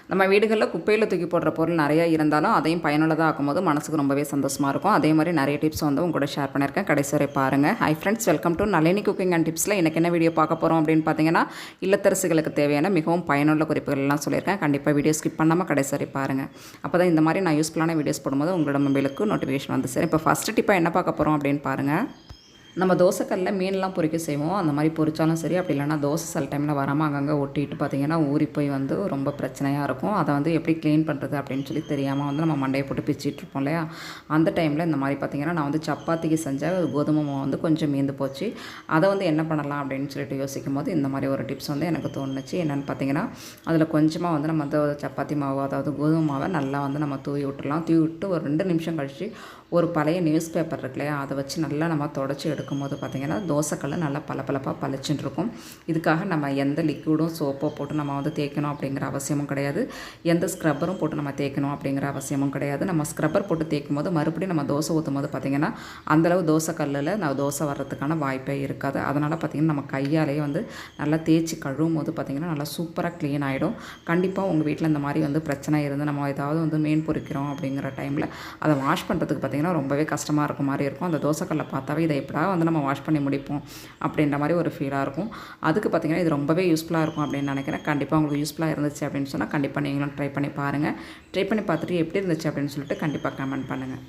நம்ம வீடுகளில் குப்பையில் தூக்கி போடுற பொருள் நிறையா இருந்தாலும் அதையும் பயனுள்ளதாக ஆக்கும்போது மனசுக்கு ரொம்பவே சந்தோஷமாக இருக்கும். அதே மாதிரி நிறைய டிப்ஸ் வந்து உங்க கூட ஷேர் பண்ணியிருக்கேன். கடைசி வரை பாருங்கள். Hi friends, welcome to Nalini cooking and டிப்ஸில் எனக்கு என்ன வீடியோ பார்க்க போகிறோம் அப்படின்னு பார்த்தீங்கன்னா, இல்லத்தரசிகளுக்கு தேவையான மிகவும் பயனுள்ள குறிப்புகள் எல்லாம் சொல்லியிருக்கேன். கண்டிப்பாக வீடியோ ஸ்கிப் பண்ணாமல் கடைசி வரை பாருங்கள். அப்போ தான் இந்த மாதிரி நான் யூஸ்ஃபுல்லான வீடியோஸ் போடும்போது உங்களோட மொபைலுக்கு நோட்டிஃபிகேஷன் வந்து சரி. இப்போ ஃபஸ்ட்டு டிப்பாக என்ன பார்க்க போகிறோம் அப்படின்னு பாருங்கள். நம்ம தோசைக்கல்லில் மீன்லாம் பொரிக்க செய்வோம். அந்த மாதிரி பொரிச்சாலும் சரி, அப்படி இல்லைனா தோசை சில டைமில் வராமல் அங்கங்கே ஒட்டிட்டு பார்த்திங்கன்னா ஊறி போய் வந்து ரொம்ப பிரச்சனையாக இருக்கும். அதை வந்து எப்படி க்ளீன் பண்ணுறது அப்படின்னு சொல்லி தெரியாமல் வந்து நம்ம மண்டையை போட்டு பிச்சிட்ருப்போம் இல்லையா? அந்த டைமில் இந்த மாதிரி பார்த்திங்கன்னா நான் வந்து சப்பாத்திக்கு செஞ்ச கோதுமை மாவு வந்து கொஞ்சம் மீந்து போச்சு. அதை வந்து என்ன பண்ணலாம் அப்படின்னு சொல்லிட்டு யோசிக்கும் போது இந்த மாதிரி ஒரு டிப்ஸ் வந்து எனக்கு தோணுச்சு. என்னென்னு பார்த்தீங்கன்னா, அதில் கொஞ்சமாக வந்து நம்ம வந்து சப்பாத்தி மாவு, அதாவது கோதுமை மாவை நல்லா வந்து நம்ம தூவி விட்டுடலாம். தூவி விட்டு ஒரு 2 நிமிஷம் கழித்து ஒரு பழைய நியூஸ் பேப்பர் இருக்கு இல்லையா, அதை வச்சு நல்லா நம்ம தொடச்சி எடுக்கும்போது பார்த்திங்கன்னா தோசைக்கல்ல நல்லா பளபளப்பாக பளிச்சுன்னு இருக்கும். இதுக்காக நம்ம எந்த லிக்விடும் சோப்போ போட்டு நம்ம வந்து தேய்க்கணும் அப்படிங்கிற அவசியமும் கிடையாது. எந்த ஸ்க்ரப்பரும் போட்டு நம்ம தேய்க்கணும் அப்படிங்கிற அவசியமும் கிடையாது. நம்ம ஸ்க்ரப்பர் போட்டு தேய்க்கும் போது மறுபடியும் நம்ம தோசை ஊற்றும் போது பார்த்திங்கன்னா அந்தளவு தோசைக்கல்லில் நான் தோசை வர்றதுக்கான வாய்ப்பே இருக்காது. அதனால் பார்த்திங்கன்னா நம்ம கையாலேயே வந்து நல்லா தேய்ச்சி கழுவும் போது பார்த்திங்கன்னா நல்லா சூப்பராக க்ளீன் ஆகிடும். கண்டிப்பாக உங்கள் வீட்டில் இந்த மாதிரி வந்து பிரச்சனை இருந்து நம்ம ஏதாவது வந்து மீன் பொரிக்கிறோம் அப்படிங்கிற டைமில் அதை வாஷ் பண்ணுறதுக்கு பார்த்திங்கன்னா ரொம்பவே கஷ்டமாக இருக்க மாதிரி இருக்கும். அந்த தோசைக்கல்லை பார்த்தாவே இதை எப்படா வந்து நம்ம வாஷ் பண்ணி முடிப்போம் அப்படின்ற மாதிரி ஒரு ஃபீலாக இருக்கும். அதுக்கு பார்த்திங்கன்னா இது ரொம்பவே யூஸ்ஃபுல்லாக இருக்கும் அப்படின்னு நினைக்கிறேன். கண்டிப்பாக உங்களுக்கு யூஸ்ஃபுல்லாக இருந்துச்சு அப்படின்னு சொன்னால் கண்டிப்பாக நீங்களும் ட்ரை பண்ணி பாருங்கள். ட்ரை பண்ணி பார்த்துட்டு எப்படி இருந்துச்சு அப்படின்னு சொல்லிட்டு கண்டிப்பாக கமெண்ட் பண்ணுங்கள்.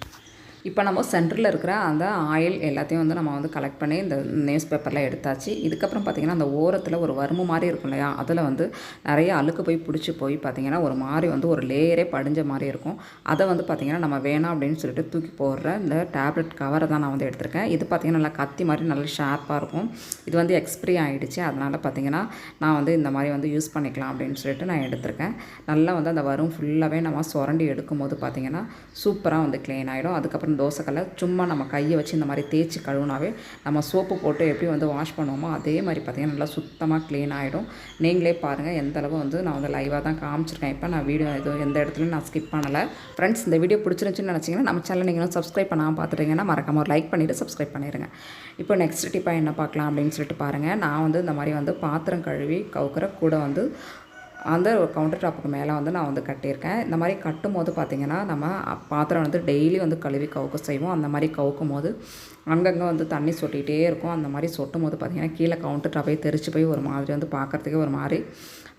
இப்போ நம்ம சென்டரில் இருக்கிற அந்த ஆயில் எல்லாத்தையும் வந்து நம்ம வந்து கலெக்ட் பண்ணி இந்த நியூஸ் பேப்பரில் எடுத்தாச்சு. இதுக்கப்புறம் பார்த்திங்கன்னா அந்த ஓரத்தில் ஒரு வறுமை மாதிரி இருக்கும் இல்லையா, அதில் வந்து நிறைய அழுக்கு போய் பிடிச்சி போய் பார்த்திங்கன்னா ஒரு மாதிரி வந்து ஒரு லேயரே படிஞ்ச மாதிரி இருக்கும். அதை வந்து பார்த்திங்கன்னா நம்ம வேணாம் அப்படின்னு சொல்லிட்டு தூக்கி போடுற இந்த டேப்லெட் கவரை தான் நான் வந்து எடுத்திருக்கேன். இது பார்த்திங்கன்னா நல்லா கத்தி மாதிரி நல்லா ஷார்ப்பாக இருக்கும். இது வந்து எக்ஸ்பிரி ஆகிடுச்சு. அதனால் பார்த்திங்கன்னா நான் வந்து இந்த மாதிரி வந்து யூஸ் பண்ணிக்கலாம் அப்படின்னு சொல்லிட்டு நான் எடுத்திருக்கேன். நல்லா வந்து அந்த வரும் ஃபுல்லாகவே நம்ம சுரண்டி எடுக்கும் போது பார்த்திங்கன்னா சூப்பராக வந்து க்ளீன் ஆகிடும். அதுக்கப்புறம் தோசைக்கல்லை சும்மா நம்ம கையை வச்சு இந்த மாதிரி தேய்ச்சி கழுவுனாவே நம்ம சோப்பு போட்டு எப்படி வந்து வாஷ் பண்ணுவோமோ அதே மாதிரி பார்த்திங்கன்னா நல்லா சுத்தமாக க்ளீன் ஆகிடும். நீங்களே பாருங்கள் எந்த அளவு வந்து நான் வந்து லைவாக தான் காமிச்சிருக்கேன். இப்போ நான் வீடியோ எதுவும் எந்த இடத்துலையும் நான் ஸ்கிப் பண்ணலை. ஃப்ரெண்ட்ஸ், இந்த வீடியோ பிடிச்சிருந்துச்சின்னு நினச்சிங்கன்னா நம்ம சேனல் நீங்களும் சப்ஸ்கிரைப் பண்ணாமல் பார்த்துட்டீங்கன்னா மறக்காம ஒரு லைக் பண்ணிவிட்டு சப்ஸ்கிரைப் பண்ணிடுங்க. இப்போ நெக்ஸ்ட் டிப்பாக என்ன பார்க்கலாம் அப்படின்னு சொல்லிட்டு பாருங்கள். நான் வந்து இந்த மாதிரி வந்து பாத்திரம் கழுவி கவுக்கிற கூட வந்து அந்த கவுண்டர் டாப்புக்கு மேலே வந்து நான் வந்து கட்டியிருக்கேன். இந்த மாதிரி கட்டும் போது பார்த்திங்கன்னா நம்ம பாத்திரம் வந்து டெய்லி வந்து கழுவி கவுக்க செய்வோம். அந்த மாதிரி கவுக்கும் போது அங்கங்கே வந்து தண்ணி சொட்டிகிட்டே இருக்கும். அந்த மாதிரி சொட்டும் போது பார்த்திங்கன்னா கீழே கவுண்டர் டாப்பே தெரிச்சு போய் ஒரு மாதிரி வந்து பார்க்குறதுக்கே ஒரு மாதிரி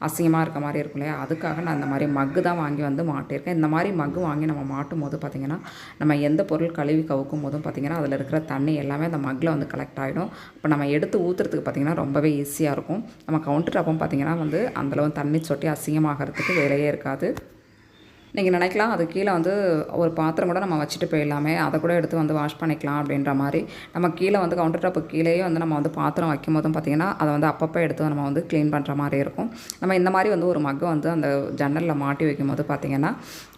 அசிங்கமாக இருக்க மாதிரி இருக்கும் இல்லையா? அதுக்காக நான் இந்த மாதிரி மக்கு தான் வாங்கி வந்து மாட்டியிருக்கேன். இந்த மாதிரி மக்கு வாங்கி நம்ம மாட்டும் போது பார்த்திங்கன்னா நம்ம எந்த பொருள் கழுவி கவுக்கும் போதும் பார்த்திங்கன்னா அதில் இருக்கிற தண்ணி எல்லாமே அந்த மக்கில் வந்து கலெக்ட் ஆகிடும். இப்போ நம்ம எடுத்து ஊற்றுறதுக்கு பார்த்திங்கன்னா ரொம்பவே ஈஸியாக இருக்கும். நம்ம கவுண்டர் டாப்பும் பார்த்திங்கன்னா வந்து அந்தளவு தண்ணி சொட்டி அசிங்கமாகிறதுக்கு வேலையே இருக்காது. நீங்கள் நினைக்கலாம் அது கீழே வந்து ஒரு பாத்திரம் கூட நம்ம வச்சுட்டு போயிடலாமே, அதை கூட எடுத்து வந்து வாஷ் பண்ணிக்கலாம் அப்படின்ற மாதிரி. நம்ம கீழே வந்து கவுண்டர் டாப்பு கீழேயே வந்து நம்ம வந்து பாத்திரம் வைக்கும் போதும் பார்த்திங்கன்னா அதை வந்து அப்பப்போ எடுத்து நம்ம வந்து க்ளீன் பண்ணுற மாதிரி இருக்கும். நம்ம இந்த மாதிரி வந்து ஒரு மக்கை வந்து அந்த ஜன்னலில் மாட்டி வைக்கும் போது பார்த்திங்கன்னா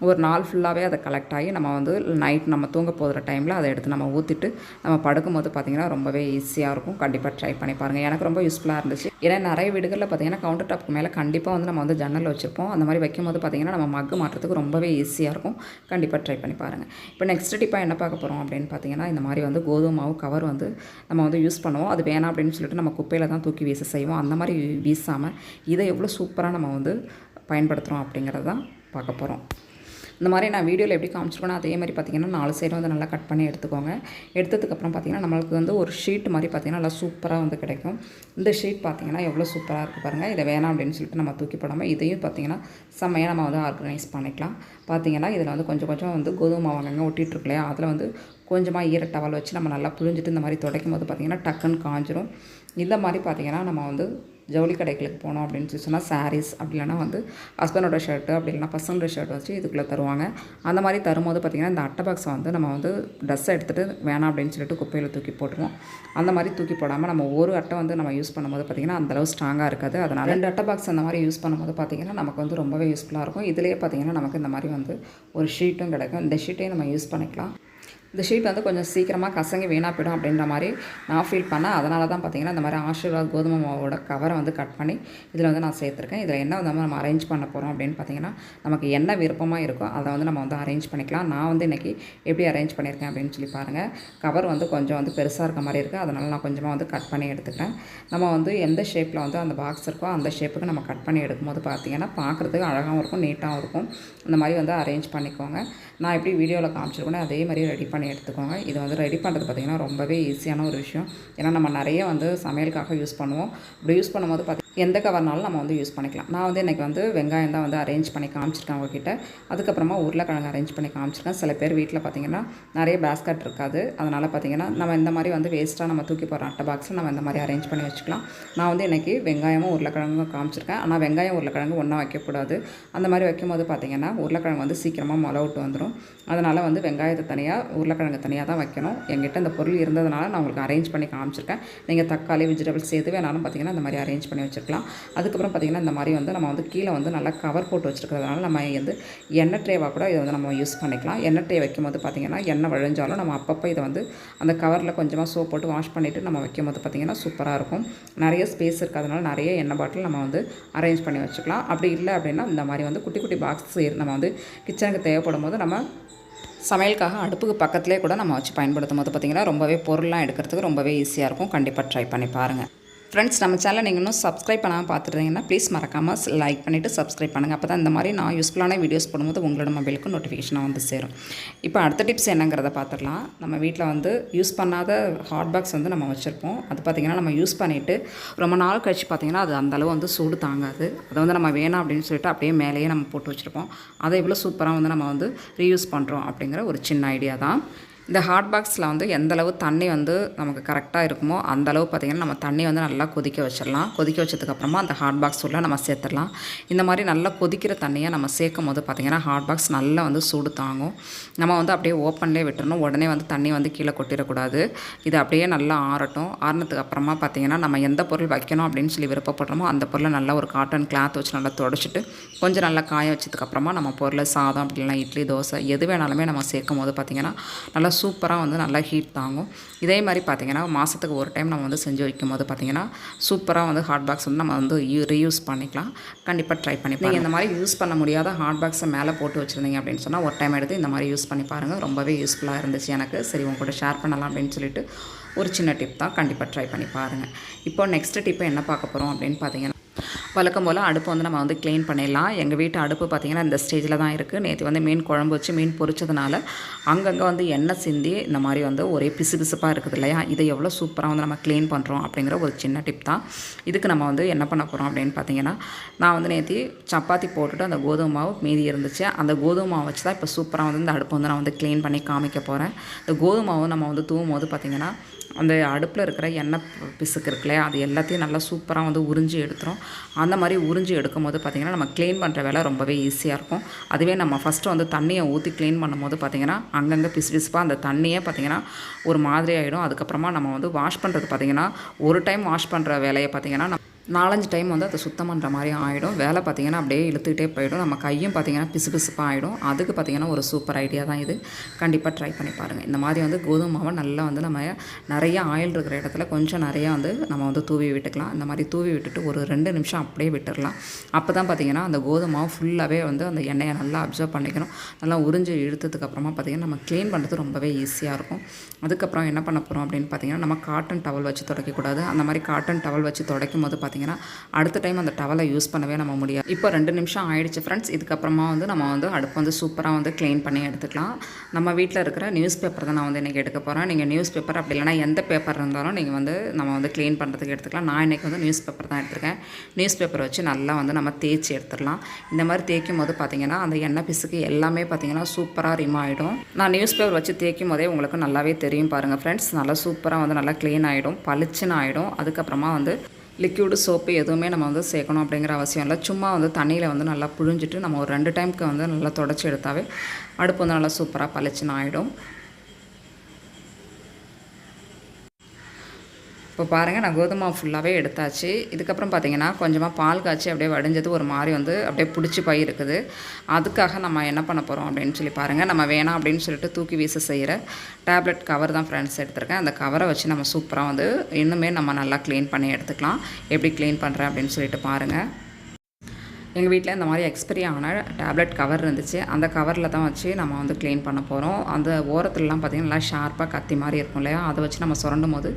ஒரு நாள் ஃபுல்லாகவே அதை கலெக்ட் ஆகி நம்ம வந்து நைட் நம்ம தூங்க போகிற டைமில் அதை எடுத்து நம்ம ஊற்றிட்டு நம்ம படுக்கும்போது பார்த்திங்கன்னா ரொம்பவே ஈஸியாக இருக்கும். கண்டிப்பாக ட்ரை பண்ணி பாருங்கள். எனக்கு ரொம்ப யூஸ்ஃபுல்லாக இருந்துச்சு. ஏன்னா நிறைய வீடுகளில் பார்த்திங்கன்னா கவுண்டர் டாப்புக்கு மேலே கண்டிப்பாக வந்து நம்ம வந்து ஜன்னல் வச்சுருப்போம். அந்த மாதிரி வைக்கும் போது பார்த்திங்கன்னா நம்ம மக்கு மாட்டுறதுக்கு ரொம்பவே ஈஸியாக இருக்கும். கண்டிப்பாக ட்ரை பண்ணி பாருங்கள். இப்போ நெக்ஸ்ட் டிப்பாக என்ன பார்க்க போகிறோம் அப்படின்னு பார்த்தீங்கன்னா, இந்த மாதிரி வந்து கோதுமை மாவு கவர் வந்து நம்ம வந்து யூஸ் பண்ணுவோம். அது வேணாம் அப்படின்னு சொல்லிட்டு நம்ம குப்பையில் தான் தூக்கி வீச செய்வோம். அந்த மாதிரி வீசாமல் இதை எவ்வளோ சூப்பராக நம்ம வந்து பயன்படுத்துகிறோம் அப்படிங்கிறது தான் பார்க்க போகிறோம். இந்த மாதிரி நான் வீடியோவில் எப்படி காமிச்சிருக்கோன்னா அதே மாதிரி பார்த்திங்கன்னா 4 சைடும் வந்து நல்லா கட் பண்ணி எடுத்துக்கோங்க. எடுத்ததுக்கப்புறம் பார்த்திங்கன்னா நம்மளுக்கு வந்து ஒரு ஷீட் மாதிரி பார்த்திங்கன்னா நல்லா சூப்பராக வந்து கிடைக்கும். இந்த ஷீட் பார்த்திங்கன்னா எவ்வளோ சூப்பராக இருக்குது பாருங்கள். இதை வேணாம் அப்படின்னு சொல்லிட்டு நம்ம தூக்கி போடாமல் இதையும் பார்த்திங்கன்னா செம்மையாக நம்ம வந்து ஆர்கனைஸ் பண்ணிக்கலாம். பார்த்திங்கன்னா இதில் வந்து கொஞ்சம் கொஞ்சம் வந்து கோதுமை மாவு அங்கங்கே ஒட்டிகிட்ருக்கு இல்லையா, அதில் வந்து கொஞ்சமாக ஈர டவல் வச்சு நம்ம நல்லா புழிஞ்சிட்டு இந்த மாதிரி துடைக்கும் போது பார்த்திங்கன்னா டக்குன்னு காஞ்சிரும். இந்த மாதிரி பார்த்திங்கன்னா நம்ம வந்து ஜவுளி கடைகளுக்கு போனோம் அப்படின்னு சொன்னால் சாரீஸ் அப்படி இல்லைனா வந்து ஹஸ்பண்டோட ஷர்ட்டு அப்படி இல்லைனா பசங்களோட ஷர்ட் வச்சு இதுக்குள்ளே தருவாங்க. அந்த மாதிரி தரும்போது பார்த்திங்கன்னா இந்த அட்டை பாக்ஸை வந்து நம்ம வந்து ட்ரெஸ்ஸை எடுத்துகிட்டு வேணாம் அப்படின்னு சொல்லிட்டு குப்பையில் தூக்கி போட்டுருவோம். அந்த மாதிரி தூக்கி போடாமல் நம்ம ஒரு அட்டை வந்து நம்ம யூஸ் பண்ணும்போது பார்த்திங்கன்னா அந்தளவு ஸ்ட்ராங்காக இருக்காது. அதனால் 2 அட்டை பாக்ஸ் அந்த மாதிரி யூஸ் பண்ணும்போது பார்த்திங்கன்னா நமக்கு வந்து ரொம்பவே யூஸ்ஃபுல்லாக இருக்கும். இதிலேயே பார்த்திங்கன்னா நமக்கு இந்த மாதிரி வந்து ஒரு ஷீட்டும் கிடைக்கும். இந்த ஷீட்டையும் நம்ம யூஸ் பண்ணிக்கலாம். இந்த ஷீட் வந்து கொஞ்சம் சீக்கிரமாக கசங்கி வீணாக போயிடும் அப்படின்ற மாதிரி நான் ஃபீல் பண்ணேன். அதனால தான் பார்த்திங்கன்னா இந்த மாதிரி ஆஷீர்வாத் கோதுமை மாவோட கவரை வந்து கட் பண்ணி இதில் வந்து நான் சேர்த்துருக்கேன். இதில் என்ன வந்து நம்ம அரேஞ்ச் பண்ண போகிறோம் அப்படின்னு பார்த்திங்கன்னா, நமக்கு என்ன விருப்பமாக இருக்கோ அதை வந்து நம்ம வந்து அரேஞ்ச் பண்ணிக்கலாம். நான் வந்து இன்றைக்கி எப்படி அரேஞ்ச் பண்ணியிருக்கேன் அப்படின்னு சொல்லி பாருங்கள். கவர் வந்து கொஞ்சம் வந்து பெருசாக இருக்க மாதிரி இருக்குது. அதனால் நான் கொஞ்சமாக வந்து கட் பண்ணி எடுத்துக்கிறேன். நம்ம வந்து எந்த ஷேப்பில் வந்து அந்த பாக்ஸ் இருக்கோ அந்த ஷேப்புக்கு நம்ம கட் பண்ணி எடுக்கும்போது பார்த்திங்கன்னா பார்க்குறதுக்கு அழகாகவும் இருக்கும், நீட்டாகவும் இருக்கும். இந்த மாதிரி வந்து அரேஞ்ச் பண்ணிக்கோங்க. நான் எப்படி வீடியோவில் காமிச்சிருக்கேனோ அதே மாதிரி ரெடி பண்ணி எடுத்துக்கோங்க. இது வந்து ரெடி பண்ணுறது பார்த்திங்கன்னா ரொம்பவே ஈஸியான ஒரு விஷயம். ஏன்னா நம்ம நிறைய வந்து சமையலுக்காக யூஸ் பண்ணுவோம். அப்படி யூஸ் பண்ணும்போது எந்த கவர்னாலும் நம்ம வந்து யூஸ் பண்ணிக்கலாம். நான் வந்து இன்றைக்கி வந்து வெங்காயம் தான் வந்து அரேஞ்ச் பண்ணி காமிச்சிருக்கேன் உங்ககிட்ட. அதுக்கப்புறமா உருளைக்கிழங்கு அரேஞ்ச் பண்ணி காமிச்சிருக்கேன். சில பேர் வீட்டில் பார்த்திங்கன்னா நிறைய பேஸ்கட் இருக்காது. அதனால் பார்த்திங்கன்னா நம்ம இந்த மாதிரி வந்து வேஸ்ட்டாக நம்ம தூக்கி போகிற அட்டை பாக்ஸில் நம்ம இந்த மாதிரி அரேஞ்ச் பண்ணி வச்சுக்கலாம். நான் வந்து இன்றைக்கி வெங்காயமும் உருளைக்கிழங்கும் காமிச்சிருக்கேன். ஆனால் வெங்காயம் உருளைக்கிழங்கு ஒன்றா வைக்கக்கூடாது. அந்த மாதிரி வைக்கும்போது பார்த்திங்கன்னா உருளைக்கிழங்கு வந்து சீக்கிரமாக மொளை விட்டு வந்துடும். அதனால் வந்து வெங்காயத்தை தனியாக உருளைக்கிழங்கு தனியாக தான் வைக்கணும். என்கிட்ட இந்த பொருள் இருந்ததுனால நான் உங்களுக்கு அரேஞ்ச் பண்ணி காமிச்சிருக்கேன். நீங்கள் தக்காளி வெஜிடபிள்ஸ் எது வேணாலும் பார்த்திங்கன்னா இந்த மாதிரி அரேஞ்ச் பண்ணி வச்சுருக்கலாம். அதுக்கப்புறம் பார்த்திங்கன்னா இந்த மாதிரி வந்து நம்ம வந்து கீழே வந்து நல்லா கவர் போட்டு வச்சுருக்கிறதுனால நம்ம வந்து எண்ணெய் ட்ரேவாக கூட இதை வந்து நம்ம யூஸ் பண்ணிக்கலாம். எண்ணெய் ட்ரே வைக்கும்போது பார்த்திங்கன்னா எண்ணெய் வழிஞ்சாலும் நம்ம அப்பப்போ இதை வந்து அந்த கவரில் கொஞ்சமாக சோப் போட்டு வாஷ் பண்ணிவிட்டு நம்ம வைக்கும்போது பார்த்திங்கன்னா சூப்பராக இருக்கும். நிறைய ஸ்பேஸ் இருக்கிறதுனால நிறைய எண்ணெய் பாட்டில் நம்ம வந்து அரேஞ்ச் பண்ணி வச்சுக்கலாம். அப்படி இல்லை அப்படின்னா இந்த மாதிரி வந்து குட்டி குட்டி பாக்ஸ் நம்ம வந்து கிச்சனுக்கு தேவைப்படும் போது நம்ம சமையலுக்காக அடுப்புக்கு பக்கத்துலேயே கூட நம்ம வச்சு பயன்படுத்தும் போது பார்த்திங்கன்னா ரொம்பவே பொருள்லாம் எடுக்கிறதுக்கு ரொம்பவே ஈஸியாக இருக்கும். கண்டிப்பாக ட்ரை பண்ணி பாருங்கள். ஃப்ரெண்ட்ஸ், நம்ம சேனலை நீங்கள் இன்னும் சப்ஸ்கிரைப் பண்ணாமல் பார்த்துருந்தீங்கன்னா ப்ளீஸ் மறக்காமல் லைக் பண்ணிவிட்டு சப்ஸ்கிரைப் பண்ணுங்கள். அப்போ தான் இந்த மாதிரி நான் யூஸ்ஃபுல்லான வீடியோஸ் போடும்போது உங்களோட மொபைலுக்கு நோட்டிஃபிகேஷனாக வந்து சேரும். இப்போ அடுத்த டிப்ஸ் என்னங்கிறத பார்த்துடலாம். நம்ம வீட்டில் வந்து யூஸ் பண்ணாத ஹாட் பாக்ஸ் வந்து நம்ம வச்சுருப்போம். அது பார்த்திங்கன்னா நம்ம யூஸ் பண்ணிவிட்டு ரொம்ப நாள் கழிச்சு பார்த்திங்கன்னா அது அந்தளவு வந்து சூடு தாங்காது. அதை வந்து நம்ம வேணாம் அப்படின்னு சொல்லிட்டு அப்படியே மேலேயே நம்ம போட்டு வச்சுருப்போம். அதை எவ்வளோ சூப்பராக வந்து நம்ம வந்து ரீயூஸ் பண்ணுறோம் அப்படிங்கிற ஒரு சின்ன ஐடியா தான். இந்த ஹாட் பாக்ஸில் வந்து எந்தளவு தண்ணி வந்து நமக்கு கரெக்டாக இருக்குமோ அந்தளவு பார்த்திங்கன்னா நம்ம தண்ணி வந்து நல்லா கொதிக்க வச்சிடலாம். கொதிக்க வச்சதுக்கப்புறமா அந்த ஹாட் பாக்ஸ் உள்ள நம்ம சேர்த்துடலாம். இந்த மாதிரி நல்லா கொதிக்கிற தண்ணியை நம்ம சேர்க்கும் போது பார்த்திங்கன்னா ஹாட் பாக்ஸ் நல்லா வந்து சூடு தாங்கும். நம்ம வந்து அப்படியே ஓப்பன்லேயே விட்டுறணும். உடனே வந்து தண்ணி வந்து கீழே கொட்டிடக்கூடாது. இது அப்படியே நல்லா ஆறட்டும். ஆறினதுக்கு அப்புறமா பார்த்திங்கன்னா நம்ம எந்த பொருள் வைக்கணும் அப்படின்னு சொல்லி விருப்பப்படுறோமோ அந்த பொருளை நல்லா ஒரு காட்டன் கிளாத் வச்சு நல்லா துடைச்சிட்டு கொஞ்சம் நல்லா காய வச்சதுக்கப்புறமா நம்ம பொருளை சாதம் அப்படி இல்லைனா இட்லி தோசை எது வேணாலுமே நம்ம சேர்க்கும் போது பார்த்திங்கன்னா நல்லா சூப்பராக வந்து நல்லா ஹீட் தாங்கும். இதே மாதிரி பார்த்திங்கன்னா மாதத்துக்கு ஒரு டைம் நம்ம வந்து செஞ்சு வைக்கும் போது பார்த்திங்கன்னா சூப்பராக வந்து ஹாட் பாக்ஸ் வந்து நம்ம வந்து ரீயூஸ் பண்ணிக்கலாம். கண்டிப்பாக ட்ரை பண்ணி பாருங்கள். இந்த மாதிரி யூஸ் பண்ண முடியாத ஹாட் பாக்ஸை மேலே போட்டு வச்சுருந்தீங்க அப்படின்னு சொன்னால் ஒரு டைம் எடுத்து இந்த மாதிரி யூஸ் பண்ணி பாருங்கள். ரொம்பவே யூஸ்ஃபுல்லாக இருந்துச்சு எனக்கு. சரி, உங்க கூட ஷேர் பண்ணலாம் அப்படின்னு சொல்லிட்டு ஒரு சின்ன டிப் தான். கண்டிப்பாக ட்ரை பண்ணி பாருங்கள். இப்போ நெக்ஸ்ட் டிப்பை என்ன பார்க்க போகிறோம் அப்படின்னு பார்த்தீங்கன்னா, வழக்கம் போல் அடுப்பு வந்து நம்ம வந்து க்ளீன் பண்ணிடலாம். எங்கள் வீட்டு அடுப்பு பார்த்திங்கன்னா இந்த ஸ்டேஜில் தான் இருக்குது. நேற்று வந்து மீன் குழம்பு வச்சு மீன் பொரிச்சதுனால அங்கங்கே வந்து எண்ணெய் சிந்தி இந்த மாதிரி வந்து ஒரே பிசு பிசுப்பாக இருக்குது இல்லையா. இதை எவ்வளோ சூப்பராக வந்து நம்ம க்ளீன் பண்ணுறோம் அப்படிங்கிற ஒரு சின்ன டிப் தான். இதுக்கு நம்ம வந்து என்ன பண்ண போகிறோம் அப்படின்னு பார்த்திங்கன்னா, நான் வந்து நேற்று சப்பாத்தி போட்டுட்டு அந்த கோதுமை மாவு மீதி இருந்துச்சு. அந்த கோதுமை மாவு வச்சு தான் இப்போ சூப்பராக வந்து இந்த அடுப்பு வந்து நான் வந்து க்ளீன் பண்ணி காமிக்க போகிறேன். இந்த கோதுமை மாவு நம்ம வந்து தூவும் போது பார்த்திங்கன்னா அந்த அடுப்பில் இருக்கிற எண்ணெய் பிசுக்கு இருக்கு இல்லையா, அது எல்லாத்தையும் நல்லா சூப்பராக வந்து உறிஞ்சி எடுத்துரும். அந்த மாதிரி உறிஞ்சி எடுக்கும் போது பார்த்திங்கன்னா நம்ம க்ளீன் பண்ணுற வேலை ரொம்பவே ஈஸியாக இருக்கும். அதுவே நம்ம ஃபஸ்ட்டு வந்து தண்ணியை ஊற்றி க்ளீன் பண்ணும்போது பார்த்திங்கன்னா அங்கங்கே பிசு பிசுப்பாக அந்த தண்ணியே பார்த்திங்கன்னா ஒரு மாதிரி ஆகிடும். அதுக்கப்புறமா நம்ம வந்து வாஷ் பண்ணுறது பார்த்திங்கன்னா ஒரு டைம் வாஷ் பண்ணுற வேலையை பார்த்திங்கன்னா 4-5 டைம் வந்து அதை சுத்தம் பண்ணுற மாதிரி ஆகிடும். வேலை பார்த்திங்கன்னா அப்படியே இழுத்துக்கிட்டே போயிடும். நம்ம கையும் பார்த்திங்கன்னா பிசு பிசுப்பாக ஆகிடும். அதுக்கு பார்த்திங்கன்னா ஒரு சூப்பர் ஐடியா தான் இது. கண்டிப்பாக ட்ரை பண்ணி பாருங்கள். இந்த மாதிரி வந்து கோதுமை மாவை நல்லா வந்து நம்ம நிறைய ஆயில் இருக்கிற இடத்துல கொஞ்சம் நிறையா வந்து நம்ம வந்து தூவி விட்டுக்கலாம். இந்த மாதிரி தூவி விட்டுட்டு ஒரு 2 நிமிஷம் அப்படியே விட்டுடலாம். அப்போ தான் பார்த்திங்கன்னா அந்த கோதுமை மாவு ஃபுல்லாகவே வந்து அந்த எண்ணெயை நல்லா அப்சர்வ் பண்ணிக்கணும். நல்லா உறிஞ்சி இழுத்ததுக்கப்புறமா பார்த்திங்கன்னா நம்ம க்ளீன் பண்ணுறது ரொம்பவே ஈஸியாக இருக்கும். அதுக்கப்புறம் என்ன பண்ண போகிறோம் அப்படின்னு பார்த்திங்கன்னா, நம்ம காட்டன் டவல் வச்சு துடைக்கக்கூடாது. அந்த மாதிரி காட்டன் டவல் வச்சு துடைக்கும் போது பார்த்திங்கன்னா அடுத்த டைம் அந்த டவலை யூஸ் பண்ணவே நம்ம முடியாது. இப்போ 2 நிமிஷம் ஆயிடுச்சு ஃப்ரெண்ட்ஸ். இதுக்கப்புறமா வந்து நம்ம வந்து அடுப்பு வந்து சூப்பராக வந்து க்ளீன் பண்ணி எடுத்துக்கலாம். நம்ம வீட்டில் இருக்கிற நியூஸ் பேப்பர் தான் நான் வந்து இன்றைக்கி எடுக்க போகிறேன். நீங்கள் நியூஸ் பேப்பர் அப்படி இல்லைனா எந்த பேப்பர் இருந்தாலும் நீங்கள் வந்து நம்ம வந்து க்ளீன் பண்ணுறதுக்கு எடுத்துக்கலாம். நான் இன்றைக்கி வந்து நியூஸ் பேப்பர் தான் எடுத்துருக்கேன். நியூஸ் பேப்பரை வச்சு நல்லா வந்து நம்ம தேய்ச்சி எடுத்துடலாம். இந்த மாதிரி தேய்க்கும் போது பார்த்திங்கன்னா அந்த எண்ணெய் பிசுக்கு எல்லாமே பார்த்திங்கன்னா சூப்பராக ரிமூவ் ஆகிடும். நான் நியூஸ் பேப்பர் வச்சு தேய்க்கும் போதே உங்களுக்கு நல்லாவே தெரியும் பாருங்கள் ஃப்ரெண்ட்ஸ். நல்லா சூப்பராக வந்து நல்லா க்ளீன் ஆகிடும், பளிச்சுன்னு ஆகிடும். அதுக்கப்புறமா வந்து லிக்யூடு சோப்பு எதுவுமே நம்ம வந்து சேர்க்கணும் அப்படிங்கிற அவசியம் இல்லை. சும்மா வந்து தண்ணியில் வந்து நல்லா புழிஞ்சிட்டு நம்ம ஒரு 2 டைமுக்கு வந்து நல்லா தொடச்சி எடுத்தாவே அடுப்பு வந்து நல்லா சூப்பராக பளிச்சுன்னு ஆகிடும். இப்போ பாருங்கள் நான் கோதுமை மாவு ஃபுல்லாகவே எடுத்தாச்சு. இதுக்கப்புறம் பார்த்திங்கன்னா கொஞ்சமாக பால் காய்ச்சி அப்படியே வடிஞ்சது ஒரு மாதிரி வந்து அப்படியே பிடிச்சி போய் இருக்குது. அதுக்காக நம்ம என்ன பண்ண போகிறோம் அப்படின்னு சொல்லி பாருங்கள். நம்ம வேணாம் அப்படின்னு சொல்லிட்டு தூக்கி வீச செய்கிற டேப்லெட் கவர் தான் ஃப்ரெண்ட்ஸ் எடுத்திருக்கேன். அந்த கவரை வச்சு நம்ம சூப்பராக வந்து இன்னுமே நம்ம நல்லா க்ளீன் பண்ணி எடுத்துக்கலாம். எப்படி க்ளீன் பண்ணுறேன் அப்படின்னு சொல்லிட்டு பாருங்கள். எங்கள் வீட்டில் இந்த மாதிரி எக்ஸ்பைரி ஆன டேப்லெட் கவர் இருந்துச்சு. அந்த கவரில் தான் வச்சு நம்ம வந்து க்ளீன் பண்ண போகிறோம். அந்த ஓரத்துலலாம் பார்த்திங்கன்னா நல்லா ஷார்ப்பாக கத்தி மாதிரி இருக்கும் இல்லையா, அதை வச்சு நம்ம சுரண்டும் போது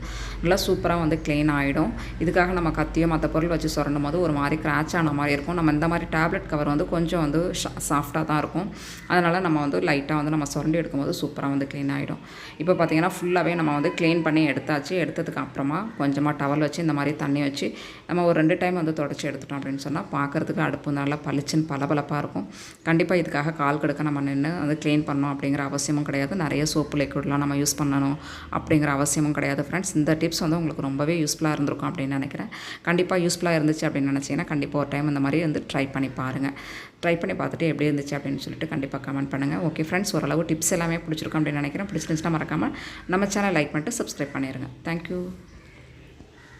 நல்லா சூப்பராக வந்து க்ளீன் ஆகிடும். இதுக்காக நம்ம கத்தியோ மற்ற பொருள் வச்சு சுரண்டும் போது ஒரு மாதிரி கிராச் ஆன மாதிரி இருக்கும். நம்ம இந்த மாதிரி டேப்லெட் கவர் வந்து கொஞ்சம் வந்து சாஃப்டாக தான் இருக்கும். அதனால் நம்ம வந்து லைட்டாக வந்து நம்ம சுரண்டி எடுக்கும்போது சூப்பராக வந்து க்ளீன் ஆகிடும். இப்போ பார்த்திங்கன்னா ஃபுல்லாகவே நம்ம வந்து க்ளீன் பண்ணி எடுத்தாச்சு. எடுத்ததுக்கு அப்புறமா கொஞ்சமாக டவல் வச்சு இந்த மாதிரி தண்ணி வச்சு நம்ம ஒரு 2 டைம் வந்து தொடச்சி எடுத்துட்டோம் அப்படின்னு சொன்னால் பார்க்குறதுக்கு அடுப்பு நல்லா பளிச்சுன்னு பளபளப்பாக இருக்கும். கண்டிப்பாக இதுக்காக கால் கடுக்க நம்ம நின்று வந்து க்ளீன் பண்ணணும் அப்படிங்கிற அவசியமும் கிடையாது. நிறைய சோப்பு லிக்விட்லாம் நம்ம யூஸ் பண்ணணும் அப்படிங்கிற அவசியமும் கிடையாது ஃப்ரெண்ட்ஸ். இந்த டிப்ஸ் வந்து உங்களுக்கு ரொம்பவே யூஸ்ஃபுல்லாக இருந்திருக்கும் அப்படின்னு நினைக்கிறேன். கண்டிப்பாக யூஸ்ஃபுல்லாக இருந்துச்சு அப்படின்னு நினச்சிங்கன்னா கண்டிப்பாக ஒரு டைம் இந்த மாதிரி வந்து ட்ரை பண்ணி பாருங்கள். ட்ரை பண்ணி பார்த்துட்டு எப்படி இருந்துச்சு அப்படின்னு சொல்லிட்டு கண்டிப்பாக கமெண்ட் பண்ணுங்கள். ஓகே ஃப்ரெண்ட்ஸ், ஓரளவு டிப்ஸ் எல்லாமே பிடிச்சிருக்கும் அப்படின்னு நினைக்கிறேன். பிடிச்சிருந்துச்சுன்னா மறக்காமல் நம்ம சேனல் லைக் பண்ணிட்டு சப்ஸ்கிரைப் பண்ணிடுங்க. தேங்க்யூ.